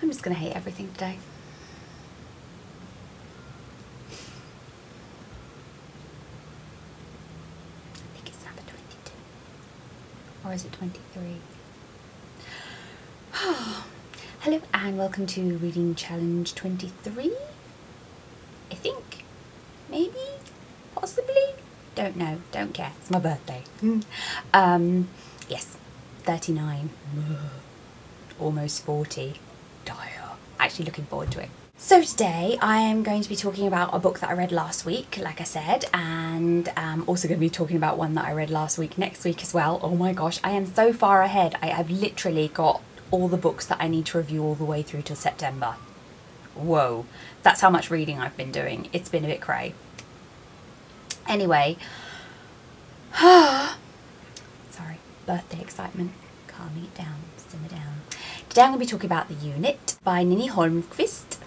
I'm just going to hate everything today. I think it's number 22. Or is it 23? Hello and welcome to Reading Challenge 23. I think. Maybe? Possibly? Don't know. Don't care. It's my birthday. Yes. 39. Almost 40. Dire. Actually looking forward to it. So today I am going to be talking about a book that I read last week, like I said, and I'm also going to be talking about one that I read last week next week as well. Oh my gosh, I am so far ahead. I have literally got all the books that I need to review all the way through till September. Whoa, that's how much reading I've been doing. It's been a bit cray. Anyway, sorry, birthday excitement, calming it down, simmer down. Today I'm going to be talking about The Unit by Ninni Holmqvist.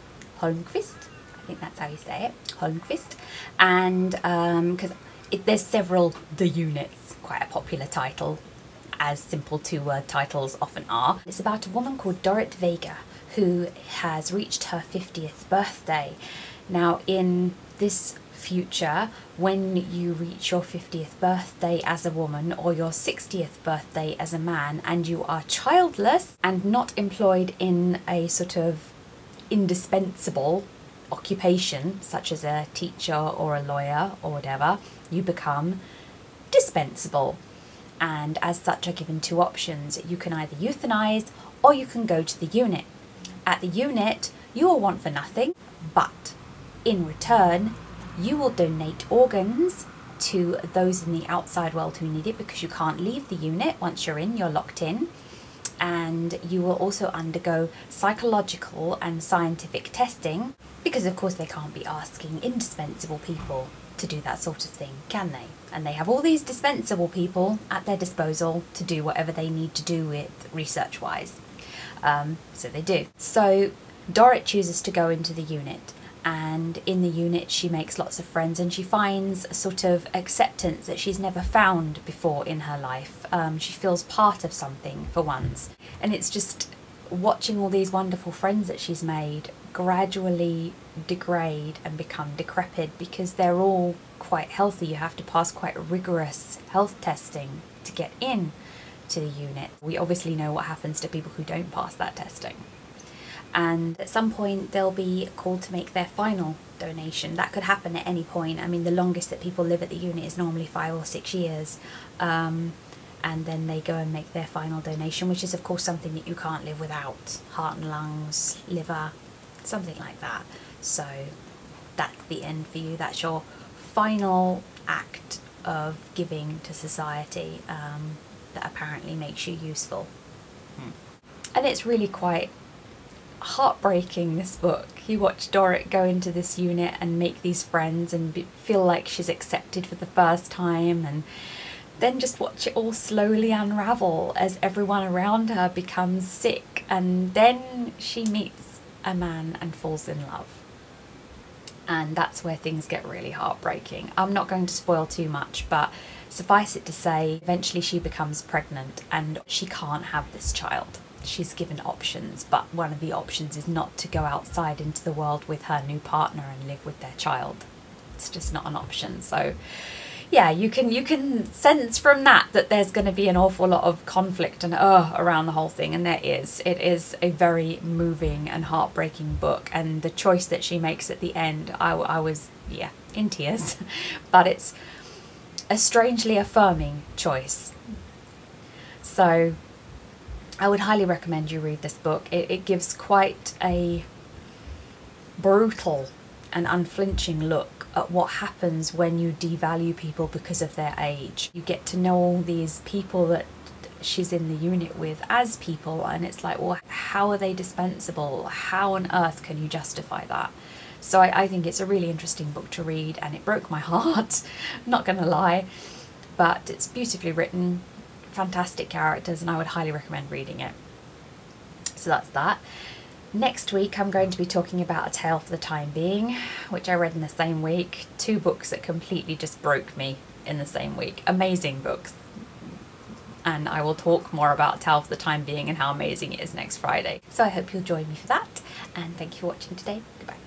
Holmqvist? I think that's how you say it. Holmqvist. And because there's several The Units, quite a popular title, as simple two-word titles often are. It's about a woman called Dorrit Weger who has reached her 50th birthday. Now in this future, when you reach your 50th birthday as a woman or your 60th birthday as a man and you are childless and not employed in a sort of indispensable occupation such as a teacher or a lawyer or whatever, you become dispensable, and as such are given two options. You can either euthanize or you can go to the unit. At the unit you will want for nothing, but in return you will donate organs to those in the outside world who need it, because you can't leave the unit. Once you're in, you're locked in. And you will also undergo psychological and scientific testing, because of course they can't be asking indispensable people to do that sort of thing, can they? And they have all these dispensable people at their disposal to do whatever they need to do with research-wise. So they do. So Dorrit chooses to go into the unit. And in the unit she makes lots of friends and she finds a sort of acceptance that she's never found before in her life. She feels part of something for once. And it's just watching all these wonderful friends that she's made gradually degrade and become decrepit, because they're all quite healthy. You have to pass quite rigorous health testing to get in to the unit. We obviously know what happens to people who don't pass that testing. And at some point they'll be called to make their final donation. That could happen at any point. I mean, the longest that people live at the unit is normally 5 or 6 years. And then they go and make their final donation, which is of course something that you can't live without. Heart and lungs, liver, something like that. So that's the end for you. That's your final act of giving to society that apparently makes you useful. And it's really quite heartbreaking, this book. You watch Dorrit go into this unit and make these friends and feel like she's accepted for the first time, and then just watch it all slowly unravel as everyone around her becomes sick, and then she meets a man and falls in love. And that's where things get really heartbreaking. I'm not going to spoil too much, but suffice it to say, eventually she becomes pregnant and she can't have this child. She's given options, but one of the options is not to go outside into the world with her new partner and live with their child. It's just not an option. So yeah, you can sense from that there's going to be an awful lot of conflict and around the whole thing, and there is. It is a very moving and heartbreaking book, and the choice that she makes at the end, I was, yeah, in tears. But it's a strangely affirming choice. So I would highly recommend you read this book. It gives quite a brutal and unflinching look at what happens when you devalue people because of their age. You get to know all these people that she's in the unit with as people, and it's like, well, how are they dispensable? How on earth can you justify that? So I think it's a really interesting book to read, and it broke my heart, not gonna lie, but it's beautifully written, fantastic characters, and I would highly recommend reading it. So that's that. Next week I'm going to be talking about A Tale for the Time Being, which I read in the same week. 2 books that completely just broke me in the same week. Amazing books. and I will talk more about Tao for the time being and how amazing it is next Friday. So I hope you'll join me for that, and thank you for watching today. Goodbye.